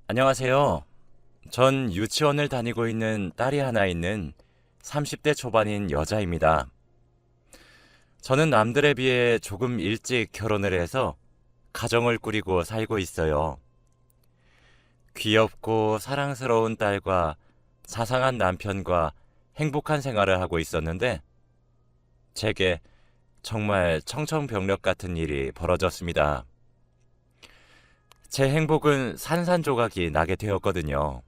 안녕하세요. 전 유치원을 다니고 있는 딸이 하나 있는 30대 초반인 여자입니다. 저는 남들에 비해 조금 일찍 결혼을 해서 가정을 꾸리고 살고 있어요. 귀엽고 사랑스러운 딸과 자상한 남편과 행복한 생활을 하고 있었는데 제게 정말 청천벽력 같은 일이 벌어졌습니다. 제 행복은 산산조각이 나게 되었거든요.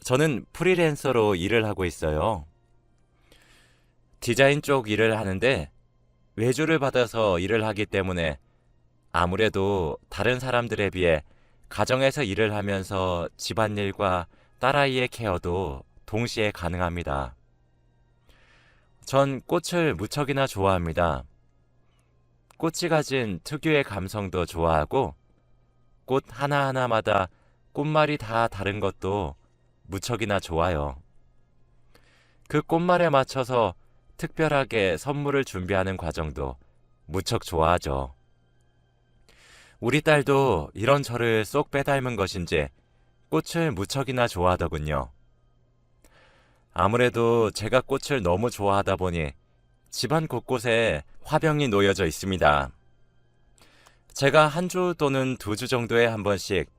저는 프리랜서로 일을 하고 있어요. 디자인 쪽 일을 하는데 외주를 받아서 일을 하기 때문에 아무래도 다른 사람들에 비해 가정에서 일을 하면서 집안일과 딸아이의 케어도 동시에 가능합니다. 전 꽃을 무척이나 좋아합니다. 꽃이 가진 특유의 감성도 좋아하고 꽃 하나하나마다 꽃말이 다 다른 것도 무척이나 좋아요. 그 꽃말에 맞춰서 특별하게 선물을 준비하는 과정도 무척 좋아하죠. 우리 딸도 이런 저를 쏙 빼닮은 것인지 꽃을 무척이나 좋아하더군요. 아무래도 제가 꽃을 너무 좋아하다 보니 집안 곳곳에 화병이 놓여져 있습니다. 제가 한 주 또는 두 주 정도에 한 번씩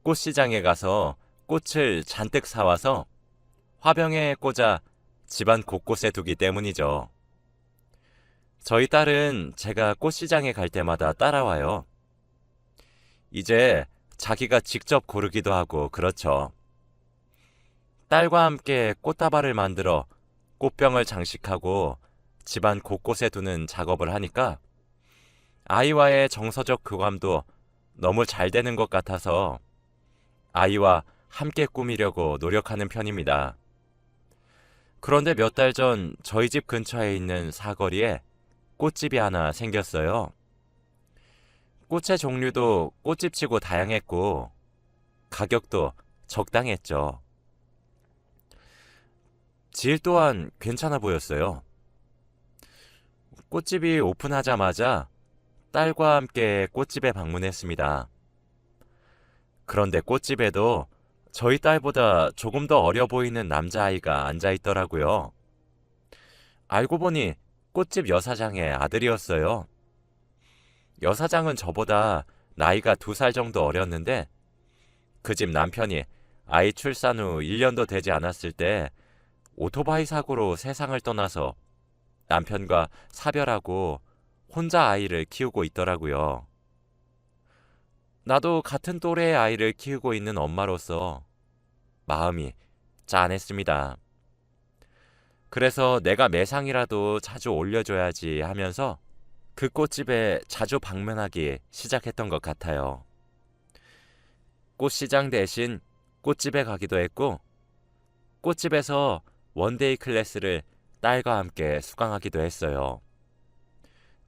꽃시장에 가서 꽃을 잔뜩 사와서 화병에 꽂아 집안 곳곳에 두기 때문이죠. 저희 딸은 제가 꽃시장에 갈 때마다 따라와요. 이제 자기가 직접 고르기도 하고 그렇죠. 딸과 함께 꽃다발을 만들어 꽃병을 장식하고 집안 곳곳에 두는 작업을 하니까 아이와의 정서적 교감도 너무 잘 되는 것 같아서 아이와 함께 꾸미려고 노력하는 편입니다. 그런데 몇 달 전 저희 집 근처에 있는 사거리에 꽃집이 하나 생겼어요. 꽃의 종류도 꽃집치고 다양했고 가격도 적당했죠. 질 또한 괜찮아 보였어요. 꽃집이 오픈하자마자 딸과 함께 꽃집에 방문했습니다. 그런데 꽃집에도 저희 딸보다 조금 더 어려 보이는 남자아이가 앉아 있더라고요. 알고 보니 꽃집 여사장의 아들이었어요. 여사장은 저보다 나이가 2살 정도 어렸는데 그 집 남편이 아이 출산 후 1년도 되지 않았을 때 오토바이 사고로 세상을 떠나서 남편과 사별하고 혼자 아이를 키우고 있더라고요. 나도 같은 또래의 아이를 키우고 있는 엄마로서 마음이 짠했습니다. 그래서 내가 매상이라도 자주 올려줘야지 하면서 그 꽃집에 자주 방문하기 시작했던 것 같아요. 꽃시장 대신 꽃집에 가기도 했고 꽃집에서 원데이 클래스를 딸과 함께 수강하기도 했어요.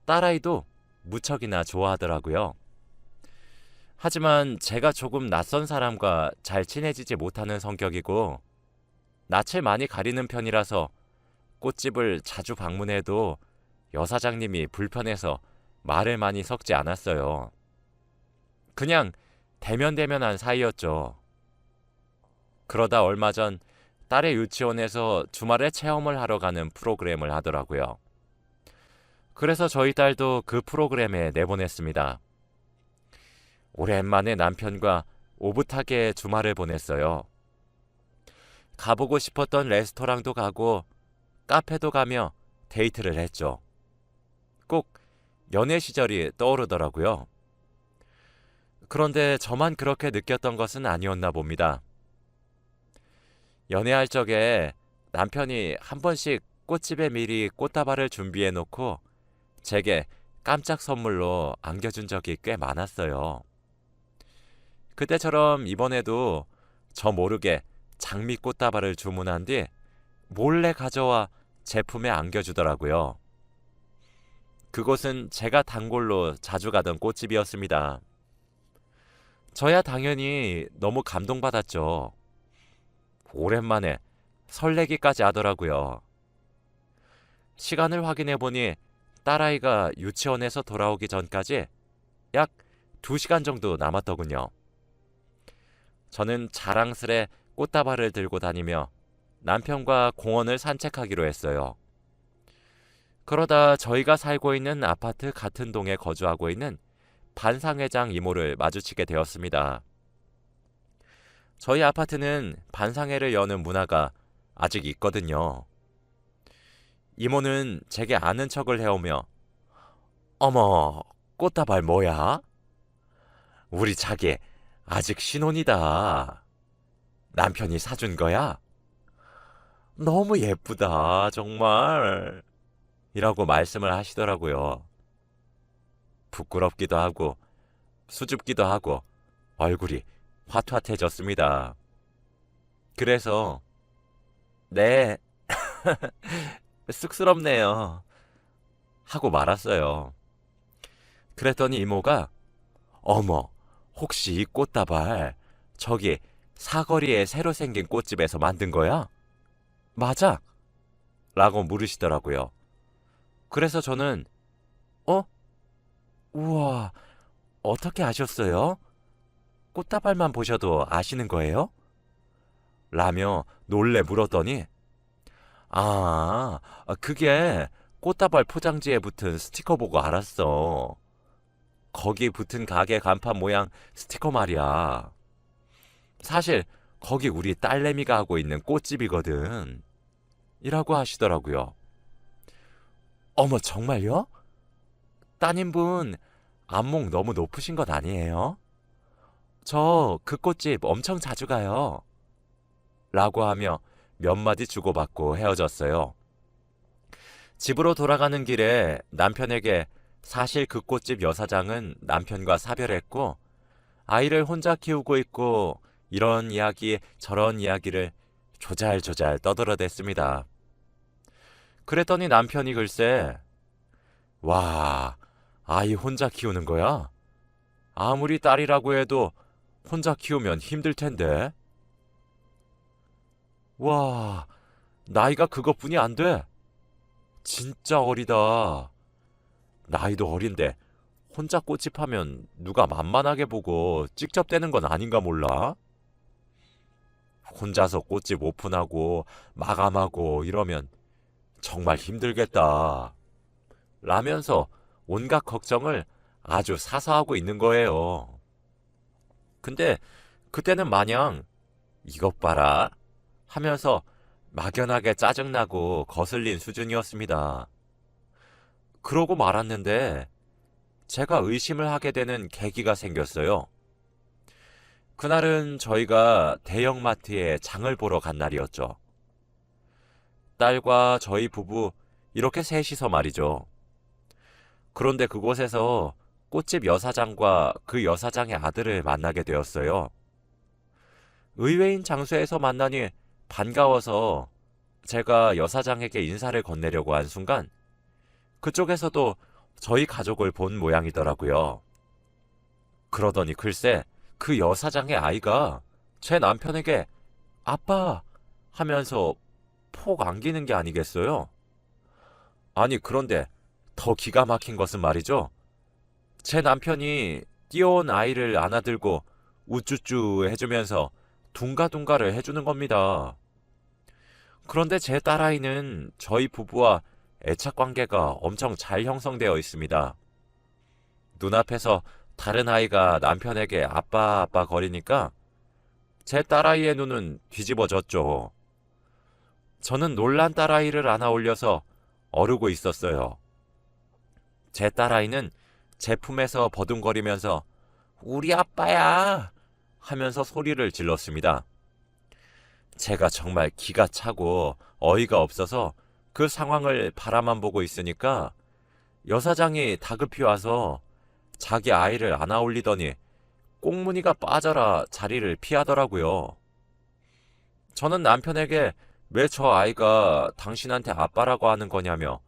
딸아이도 무척이나 좋아하더라고요. 하지만 제가 조금 낯선 사람과 잘 친해지지 못하는 성격이고 낯을 많이 가리는 편이라서 꽃집을 자주 방문해도 여사장님이 불편해서 말을 많이 섞지 않았어요. 그냥 대면대면한 사이였죠. 그러다 얼마 전 딸의 유치원에서 주말에 체험을 하러 가는 프로그램을 하더라고요. 그래서 저희 딸도 그 프로그램에 내보냈습니다. 오랜만에 남편과 오붓하게 주말을 보냈어요. 가보고 싶었던 레스토랑도 가고 카페도 가며 데이트를 했죠. 꼭 연애 시절이 떠오르더라고요. 그런데 저만 그렇게 느꼈던 것은 아니었나 봅니다. 연애할 적에 남편이 한 번씩 꽃집에 미리 꽃다발을 준비해 놓고 제게 깜짝 선물로 안겨준 적이 꽤 많았어요. 그때처럼 이번에도 저 모르게 장미 꽃다발을 주문한 뒤 몰래 가져와 제품에 안겨주더라고요. 그곳은 제가 단골로 자주 가던 꽃집이었습니다. 저야 당연히 너무 감동받았죠. 오랜만에 설레기까지 하더라고요. 시간을 확인해 보니 딸아이가 유치원에서 돌아오기 전까지 약 2시간 정도 남았더군요. 저는 자랑스레 꽃다발을 들고 다니며 남편과 공원을 산책하기로 했어요. 그러다 저희가 살고 있는 아파트 같은 동에 거주하고 있는 반상회장 이모를 마주치게 되었습니다. 저희 아파트는 반상회를 여는 문화가 아직 있거든요. 이모는 제게 아는 척을 해오며 어머, 꽃다발 뭐야? 우리 자기 아직 신혼이다. 남편이 사준 거야? 너무 예쁘다, 정말. 이라고 말씀을 하시더라고요. 부끄럽기도 하고 수줍기도 하고 얼굴이 화투hat해졌습니다. 그래서 네, 쑥스럽네요. 하고 말았어요. 그랬더니 이모가 어머, 혹시 이 꽃다발 저기 사거리에 새로 생긴 꽃집에서 만든 거야? 맞아? 라고 물으시더라고요. 그래서 저는 우와, 어떻게 아셨어요? 꽃다발만 보셔도 아시는 거예요? 라며 놀래 물었더니 그게 꽃다발 포장지에 붙은 스티커 보고 알았어. 거기 붙은 가게 간판 모양 스티커 말이야. 사실 거기 우리 딸내미가 하고 있는 꽃집이거든. 이라고 하시더라고요. 어머, 정말요? 따님분 안목 너무 높으신 것 아니에요? 저 그 꽃집 엄청 자주 가요. 라고 하며 몇 마디 주고받고 헤어졌어요. 집으로 돌아가는 길에 남편에게 사실 그 꽃집 여사장은 남편과 사별했고 아이를 혼자 키우고 있고 이런 이야기 저런 이야기를 조잘조잘 떠들어댔습니다. 그랬더니 남편이 글쎄 와, 아이 혼자 키우는 거야? 아무리 딸이라고 해도 혼자 키우면 힘들 텐데. 와, 나이가 그것뿐이 안 돼. 진짜 어리다. 나이도 어린데 혼자 꽃집하면 누가 만만하게 보고 찍접대는 건 아닌가 몰라? 혼자서 꽃집 오픈하고 마감하고 이러면 정말 힘들겠다. 라면서 온갖 걱정을 아주 사사하고 있는 거예요. 근데 그때는 마냥 이것 봐라 하면서 막연하게 짜증나고 거슬린 수준이었습니다. 그러고 말았는데 제가 의심을 하게 되는 계기가 생겼어요. 그날은 저희가 대형마트에 장을 보러 간 날이었죠. 딸과 저희 부부 이렇게 셋이서 말이죠. 그런데 그곳에서 꽃집 여사장과 그 여사장의 아들을 만나게 되었어요. 의외인 장소에서 만나니 반가워서 제가 여사장에게 인사를 건네려고 한 순간 그쪽에서도 저희 가족을 본 모양이더라고요. 그러더니 글쎄 그 여사장의 아이가 제 남편에게 아빠 하면서 폭 안기는 게 아니겠어요? 아니 그런데 더 기가 막힌 것은 말이죠. 제 남편이 뛰어온 아이를 안아들고 우쭈쭈 해주면서 둥가둥가를 해주는 겁니다. 그런데 제 딸아이는 저희 부부와 애착 관계가 엄청 잘 형성되어 있습니다. 눈앞에서 다른 아이가 남편에게 아빠 아빠 거리니까 제 딸아이의 눈은 뒤집어졌죠. 저는 놀란 딸아이를 안아 올려서 어르고 있었어요. 제 딸아이는 제 품에서 버둥거리면서 우리 아빠야 하면서 소리를 질렀습니다. 제가 정말 기가 차고 어이가 없어서 그 상황을 바라만 보고 있으니까 여사장이 다급히 와서 자기 아이를 안아 올리더니 꽁무니가 빠져라 자리를 피하더라고요. 저는 남편에게 왜 저 아이가 당신한테 아빠라고 하는 거냐며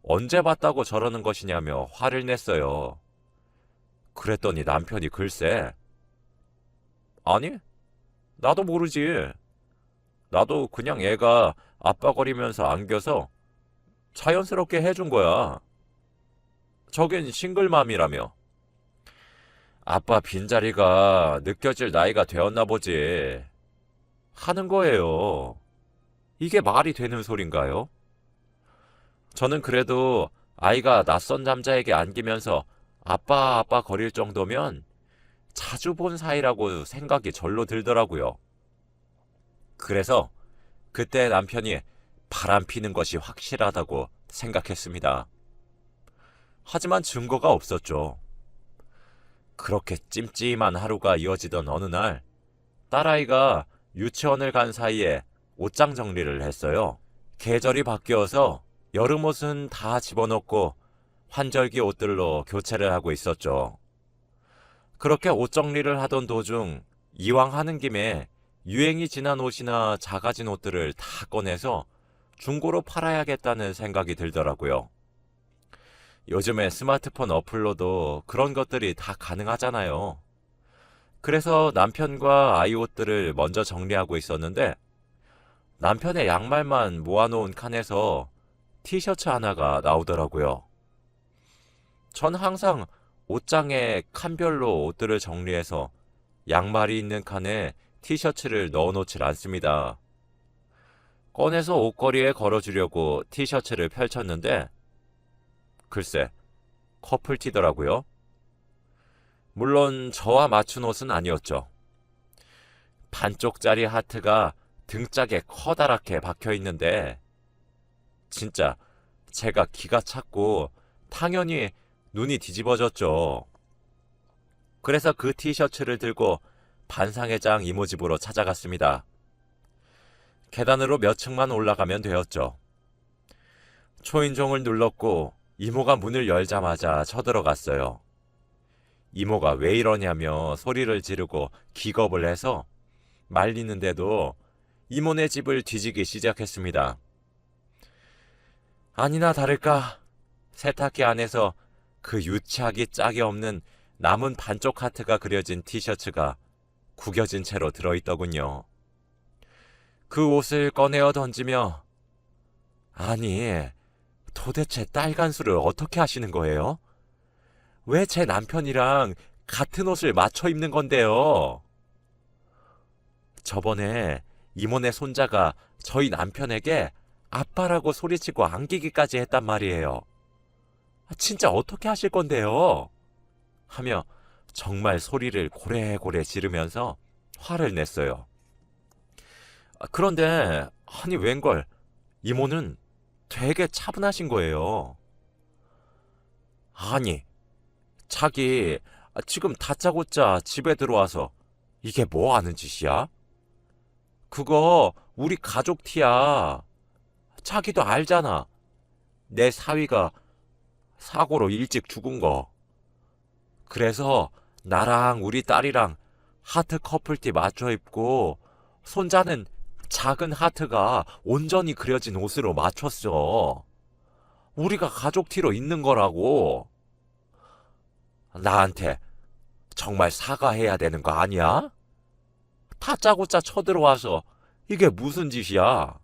언제 봤다고 저러는 것이냐며 화를 냈어요. 그랬더니 남편이 글쎄 아니 나도 모르지. 나도 그냥 애가 아빠거리면서 안겨서 자연스럽게 해준 거야. 저긴 싱글맘이라며. 아빠 빈자리가 느껴질 나이가 되었나 보지. 하는 거예요. 이게 말이 되는 소린가요? 저는 그래도 아이가 낯선 남자에게 안기면서 아빠 아빠 거릴 정도면 자주 본 사이라고 생각이 절로 들더라고요. 그래서 그때 남편이 바람 피는 것이 확실하다고 생각했습니다. 하지만 증거가 없었죠. 그렇게 찜찜한 하루가 이어지던 어느 날, 딸아이가 유치원을 간 사이에 옷장 정리를 했어요. 계절이 바뀌어서 여름 옷은 다 집어넣고 환절기 옷들로 교체를 하고 있었죠. 그렇게 옷 정리를 하던 도중 이왕 하는 김에 유행이 지난 옷이나 작아진 옷들을 다 꺼내서 중고로 팔아야겠다는 생각이 들더라고요. 요즘에 스마트폰 어플로도 그런 것들이 다 가능하잖아요. 그래서 남편과 아이 옷들을 먼저 정리하고 있었는데 남편의 양말만 모아놓은 칸에서 티셔츠 하나가 나오더라고요. 전 항상 옷장에 칸별로 옷들을 정리해서 양말이 있는 칸에 티셔츠를 넣어놓질 않습니다. 꺼내서 옷걸이에 걸어주려고 티셔츠를 펼쳤는데 글쎄, 커플티더라고요. 물론 저와 맞춘 옷은 아니었죠. 반쪽짜리 하트가 등짝에 커다랗게 박혀 있는데 진짜 제가 기가 찼고 당연히 눈이 뒤집어졌죠. 그래서 그 티셔츠를 들고 반상회장 이모 집으로 찾아갔습니다. 계단으로 몇 층만 올라가면 되었죠. 초인종을 눌렀고 이모가 문을 열자마자 쳐들어갔어요. 이모가 왜 이러냐며 소리를 지르고 기겁을 해서 말리는데도 이모네 집을 뒤지기 시작했습니다. 아니나 다를까 세탁기 안에서 그 유치하기 짝이 없는 남은 반쪽 하트가 그려진 티셔츠가 구겨진 채로 들어있더군요. 그 옷을 꺼내어 던지며 아니 도대체 딸간수를 어떻게 하시는 거예요? 왜 제 남편이랑 같은 옷을 맞춰 입는 건데요? 저번에 이모네 손자가 저희 남편에게 아빠라고 소리치고 안기기까지 했단 말이에요. 진짜 어떻게 하실 건데요? 하며 정말 소리를 고래고래 지르면서 화를 냈어요. 그런데 아니 웬걸 이모는 되게 차분하신 거예요. 아니 자기 지금 다짜고짜 집에 들어와서 이게 뭐 하는 짓이야? 그거 우리 가족 티야. 자기도 알잖아. 내 사위가 사고로 일찍 죽은 거. 그래서 나랑 우리 딸이랑 하트 커플티 맞춰 입고 손자는 작은 하트가 온전히 그려진 옷으로 맞췄어. 우리가 가족 티로 입는 거라고. 나한테 정말 사과해야 되는 거 아니야? 다짜고짜 쳐들어와서 이게 무슨 짓이야?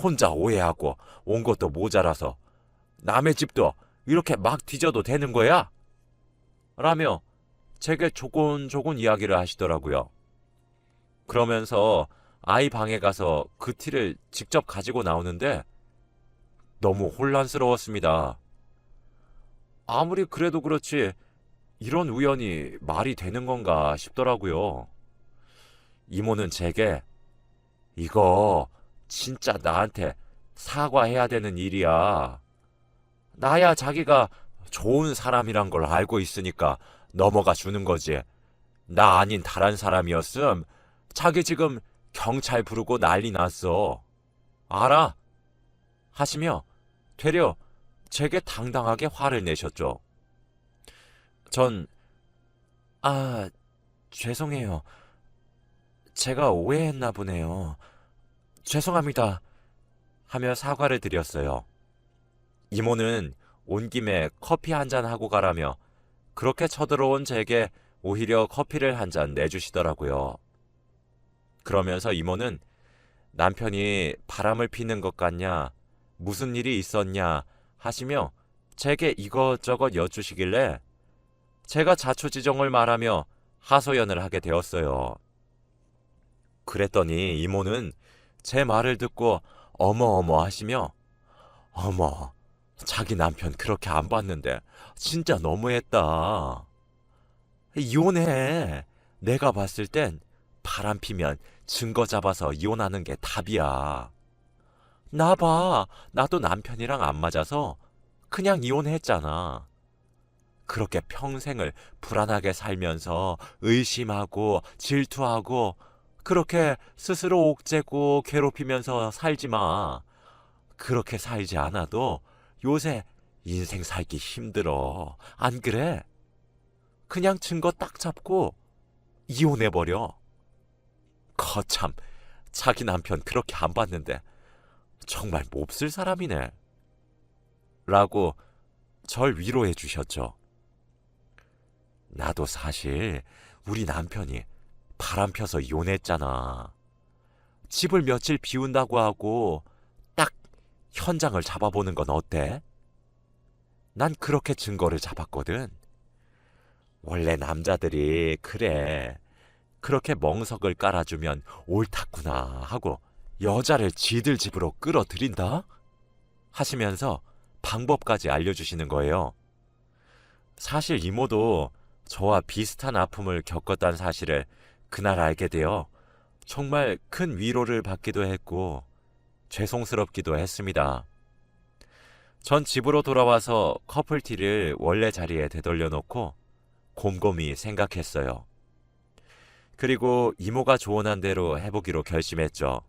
혼자 오해하고 온 것도 모자라서 남의 집도 이렇게 막 뒤져도 되는 거야? 라며 제게 조곤조곤 이야기를 하시더라고요. 그러면서 아이 방에 가서 그 티를 직접 가지고 나오는데 너무 혼란스러웠습니다. 아무리 그래도 그렇지 이런 우연이 말이 되는 건가 싶더라고요. 이모는 제게 이거 진짜 나한테 사과해야 되는 일이야. 나야 자기가 좋은 사람이란 걸 알고 있으니까 넘어가 주는 거지. 나 아닌 다른 사람이었음 자기 지금 경찰 부르고 난리 났어. 알아? 하시며 되려 제게 당당하게 화를 내셨죠. 전 죄송해요. 제가 오해했나 보네요. 죄송합니다. 하며 사과를 드렸어요. 이모는 온 김에 커피 한 잔 하고 가라며 그렇게 쳐들어온 제게 오히려 커피를 한 잔 내주시더라고요. 그러면서 이모는 남편이 바람을 피는 것 같냐, 무슨 일이 있었냐 하시며 제게 이것저것 여쭈시길래 제가 자초지종을 말하며 하소연을 하게 되었어요. 그랬더니 이모는 제 말을 듣고 어머어머 하시며 어머, 자기 남편 그렇게 안 봤는데 진짜 너무했다. 이혼해. 내가 봤을 땐 바람 피면 증거 잡아서 이혼하는 게 답이야. 나 봐. 나도 남편이랑 안 맞아서 그냥 이혼했잖아. 그렇게 평생을 불안하게 살면서 의심하고 질투하고 그렇게 스스로 옥죄고 괴롭히면서 살지 마. 그렇게 살지 않아도 요새 인생 살기 힘들어. 안 그래? 그냥 증거 딱 잡고 이혼해버려. 거참, 자기 남편 그렇게 안 봤는데 정말 몹쓸 사람이네. 라고 절 위로해 주셨죠. 나도 사실 우리 남편이 바람 펴서 이혼했잖아. 집을 며칠 비운다고 하고 딱 현장을 잡아보는 건 어때? 난 그렇게 증거를 잡았거든. 원래 남자들이 그래. 그렇게 멍석을 깔아주면 옳다구나 하고 여자를 지들 집으로 끌어들인다? 하시면서 방법까지 알려주시는 거예요. 사실 이모도 저와 비슷한 아픔을 겪었다는 사실을 그날 알게 되어 정말 큰 위로를 받기도 했고 죄송스럽기도 했습니다. 전 집으로 돌아와서 커플티를 원래 자리에 되돌려 놓고 곰곰이 생각했어요. 그리고 이모가 조언한 대로 해보기로 결심했죠.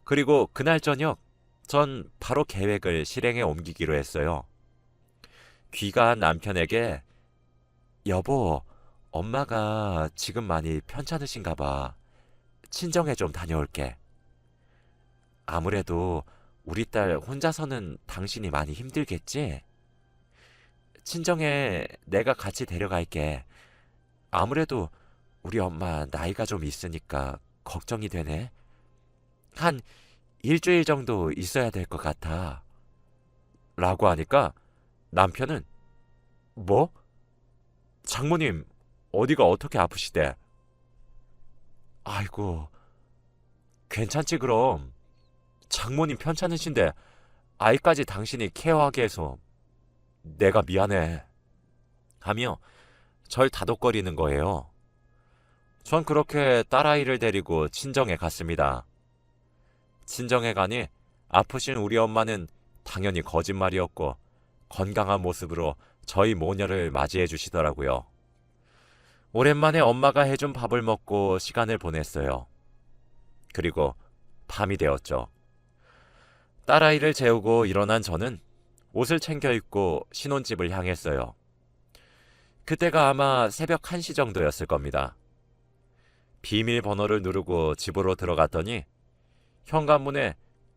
그리고 그날 저녁 전 바로 계획을 실행에 옮기기로 했어요. 귀가한 남편에게 여보, 엄마가 지금 많이 편찮으신가 봐. 친정에 좀 다녀올게. 아무래도 우리 딸 혼자서는 당신이 많이 힘들겠지? 친정에 내가 같이 데려갈게. 아무래도 우리 엄마 나이가 좀 있으니까 걱정이 되네. 한 일주일 정도 있어야 될 것 같아. 라고 하니까 남편은 뭐? 장모님 어디가 어떻게 아프시대? 아이고 괜찮지 그럼. 장모님 편찮으신데 아이까지 당신이 케어하게 해서 내가 미안해. 하며 절 다독거리는 거예요. 전 그렇게 딸아이를 데리고 친정에 갔습니다. 친정에 가니 아프신 우리 엄마는 당연히 거짓말이었고 건강한 모습으로 저희 모녀를 맞이해 주시더라고요. 오랜만에 엄마가 해준 밥을 먹고 시간을 보냈어요. 그리고 밤이 되었죠. 딸아이를 재우고 일어난 저는 옷을 챙겨 입고 신혼집을 향했어요. 그때가 아마 새벽 1시 정도였을 겁니다. 비밀번호를 누르고 집으로 들어갔더니 현관문에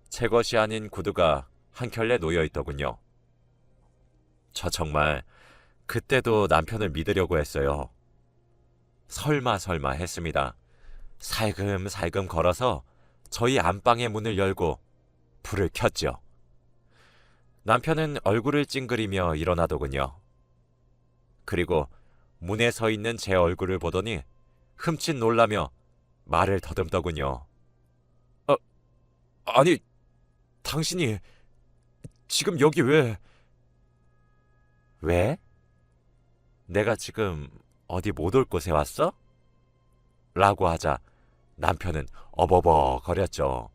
제 것이 아닌 구두가 한 켤레 놓여 있더군요. 저 정말 그때도 남편을 믿으려고 했어요. 설마 했습니다. 살금살금 걸어서 저희 안방의 문을 열고 불을 켰죠. 남편은 얼굴을 찡그리며 일어나더군요. 그리고 문에 서 있는 제 얼굴을 보더니 흠칫 놀라며 말을 더듬더군요. 아니, 당신이 지금 여기 왜? 왜? 내가 지금 어디 못 올 곳에 왔어? 라고 하자 남편은 어버버 거렸죠.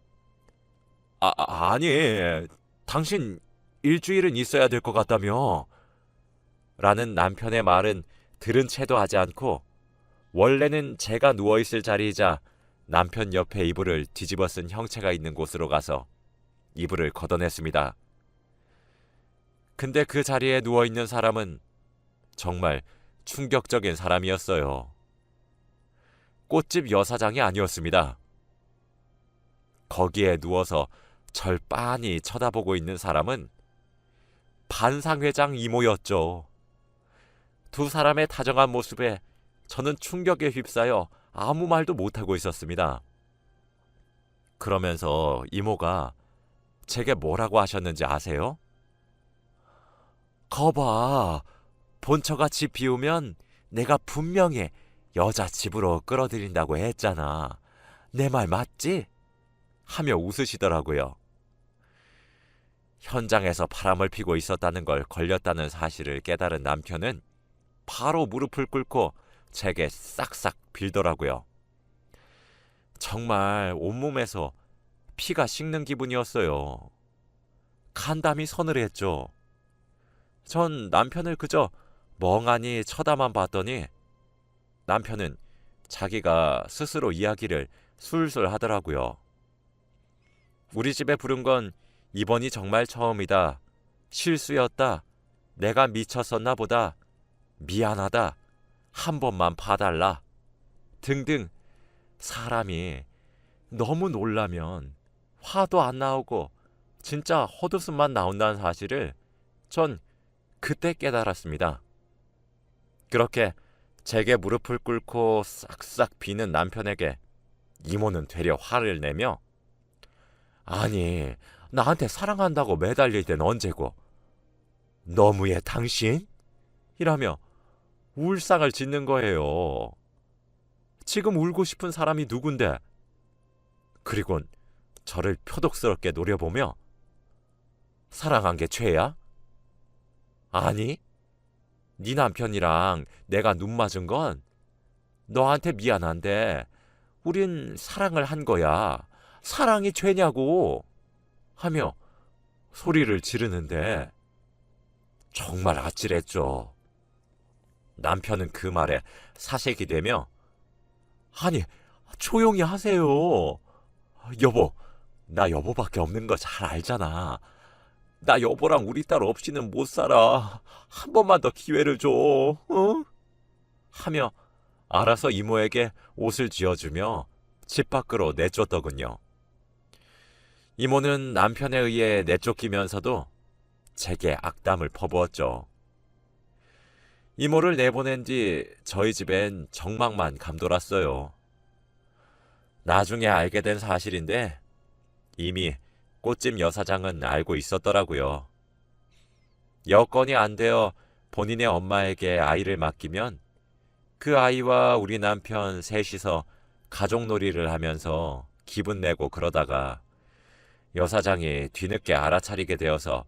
아니, 당신 일주일은 있어야 될 것 같다며. 라는 남편의 말은 들은 채도 하지 않고 원래는 제가 누워있을 자리이자 남편 옆에 이불을 뒤집어 쓴 형체가 있는 곳으로 가서 이불을 걷어냈습니다. 근데 그 자리에 누워있는 사람은 정말 충격적인 사람이었어요. 꽃집 여사장이 아니었습니다. 거기에 누워서 절 빤히 쳐다보고 있는 사람은 반상회장 이모였죠. 두 사람의 다정한 모습에 저는 충격에 휩싸여 아무 말도 못하고 있었습니다. 그러면서 이모가 제게 뭐라고 하셨는지 아세요? 거봐, 본처같이 비우면 내가 분명히 여자 집으로 끌어들인다고 했잖아. 내 말 맞지? 하며 웃으시더라고요. 현장에서 바람을 피고 있었다는 걸 걸렸다는 사실을 깨달은 남편은 바로 무릎을 꿇고 제게 싹싹 빌더라고요. 정말 온몸에서 피가 식는 기분이었어요. 간담이 서늘했죠. 전 남편을 그저 멍하니 쳐다만 봤더니 남편은 자기가 스스로 이야기를 술술 하더라고요. 우리 집에 부른 건 이번이 정말 처음이다. 실수였다. 내가 미쳤었나 보다. 미안하다. 한 번만 봐달라. 등등. 사람이 너무 놀라면 화도 안 나오고 진짜 헛웃음만 나온다는 사실을 전 그때 깨달았습니다. 그렇게 제게 무릎을 꿇고 싹싹 비는 남편에게 이모는 되려 화를 내며 아니 나한테 사랑한다고 매달릴 땐 언제고 너무해 당신? 이라며 울상을 짓는 거예요. 지금 울고 싶은 사람이 누군데? 그리곤 저를 표독스럽게 노려보며 사랑한 게 죄야? 아니, 네 남편이랑 내가 눈 맞은 건 너한테 미안한데 우린 사랑을 한 거야. 사랑이 죄냐고 하며 소리를 지르는데 정말 아찔했죠. 남편은 그 말에 사색이 되며 아니 조용히 하세요. 여보, 나 여보밖에 없는 거 잘 알잖아. 나 여보랑 우리 딸 없이는 못 살아. 한 번만 더 기회를 줘. 어? 하며 알아서 이모에게 옷을 쥐어주며 집 밖으로 내쫓더군요. 이모는 남편에 의해 내쫓기면서도 제게 악담을 퍼부었죠. 이모를 내보낸 뒤 저희 집엔 정막만 감돌았어요. 나중에 알게 된 사실인데 이미 꽃집 여사장은 알고 있었더라고요. 여건이 안 되어 본인의 엄마에게 아이를 맡기면 그 아이와 우리 남편 셋이서 가족놀이를 하면서 기분 내고 그러다가 여사장이 뒤늦게 알아차리게 되어서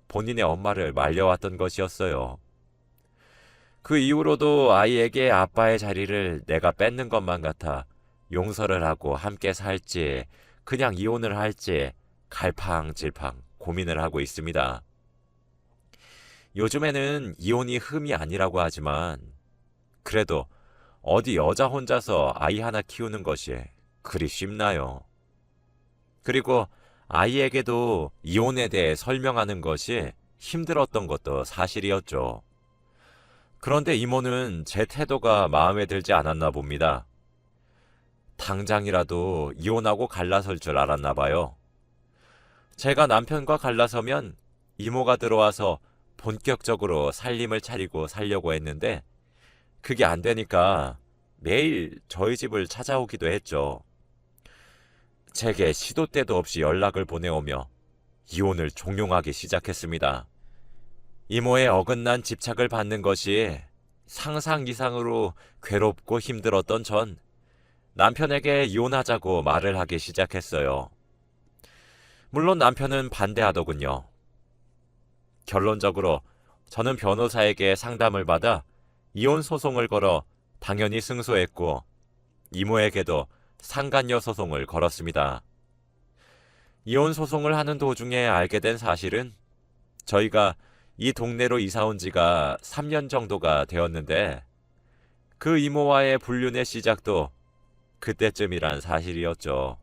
본인의 엄마를 말려왔던 것이었어요. 그 이후로도 아이에게 아빠의 자리를 내가 뺏는 것만 같아 용서를 하고 함께 살지 그냥 이혼을 할지 갈팡질팡 고민을 하고 있습니다. 요즘에는 이혼이 흠이 아니라고 하지만 그래도 어디 여자 혼자서 아이 하나 키우는 것이 그리 쉽나요? 그리고 아이에게도 이혼에 대해 설명하는 것이 힘들었던 것도 사실이었죠. 그런데 이모는 제 태도가 마음에 들지 않았나 봅니다. 당장이라도 이혼하고 갈라설 줄 알았나 봐요. 제가 남편과 갈라서면 이모가 들어와서 본격적으로 살림을 차리고 살려고 했는데 그게 안 되니까 매일 저희 집을 찾아오기도 했죠. 제게 시도 때도 없이 연락을 보내오며 이혼을 종용하기 시작했습니다. 이모의 어긋난 집착을 받는 것이 상상 이상으로 괴롭고 힘들었던 전 남편에게 이혼하자고 말을 하기 시작했어요. 물론 남편은 반대하더군요. 결론적으로 저는 변호사에게 상담을 받아 이혼 소송을 걸어 당연히 승소했고 이모에게도 상간녀 소송을 걸었습니다. 이혼 소송을 하는 도중에 알게 된 사실은 저희가 이 동네로 이사 온 지가 3년 정도가 되었는데 그 이모와의 불륜의 시작도 그때쯤이란 사실이었죠.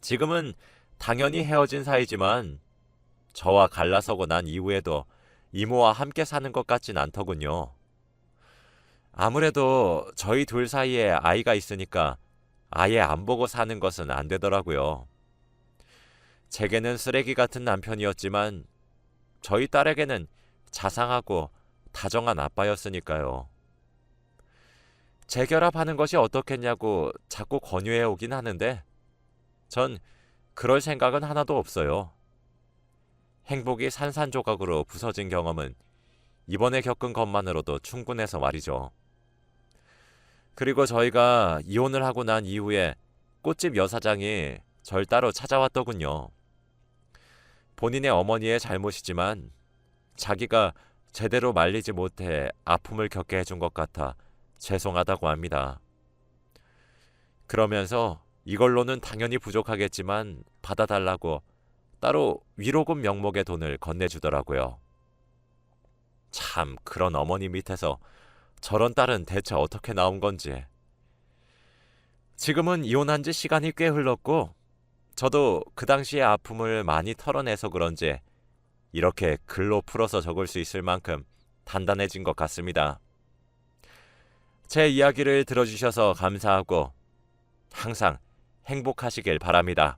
지금은 당연히 헤어진 사이지만 저와 갈라서고 난 이후에도 이모와 함께 사는 것 같진 않더군요. 아무래도 저희 둘 사이에 아이가 있으니까 아예 안 보고 사는 것은 안 되더라고요. 제게는 쓰레기 같은 남편이었지만 저희 딸에게는 자상하고 다정한 아빠였으니까요. 재결합하는 것이 어떻겠냐고 자꾸 권유해 오긴 하는데 전 그럴 생각은 하나도 없어요. 행복이 산산조각으로 부서진 경험은 이번에 겪은 것만으로도 충분해서 말이죠. 그리고 저희가 이혼을 하고 난 이후에 꽃집 여사장이 절 따로 찾아왔더군요. 본인의 어머니의 잘못이지만 자기가 제대로 말리지 못해 아픔을 겪게 해준 것 같아 죄송하다고 합니다. 그러면서 이걸로는 당연히 부족하겠지만 받아달라고 따로 위로금 명목의 돈을 건네주더라고요. 참, 그런 어머니 밑에서 저런 딸은 대체 어떻게 나온 건지. 지금은 이혼한 지 시간이 꽤 흘렀고 저도 그 당시의 아픔을 많이 털어내서 그런지 이렇게 글로 풀어서 적을 수 있을 만큼 단단해진 것 같습니다. 제 이야기를 들어주셔서 감사하고 항상 행복하시길 바랍니다.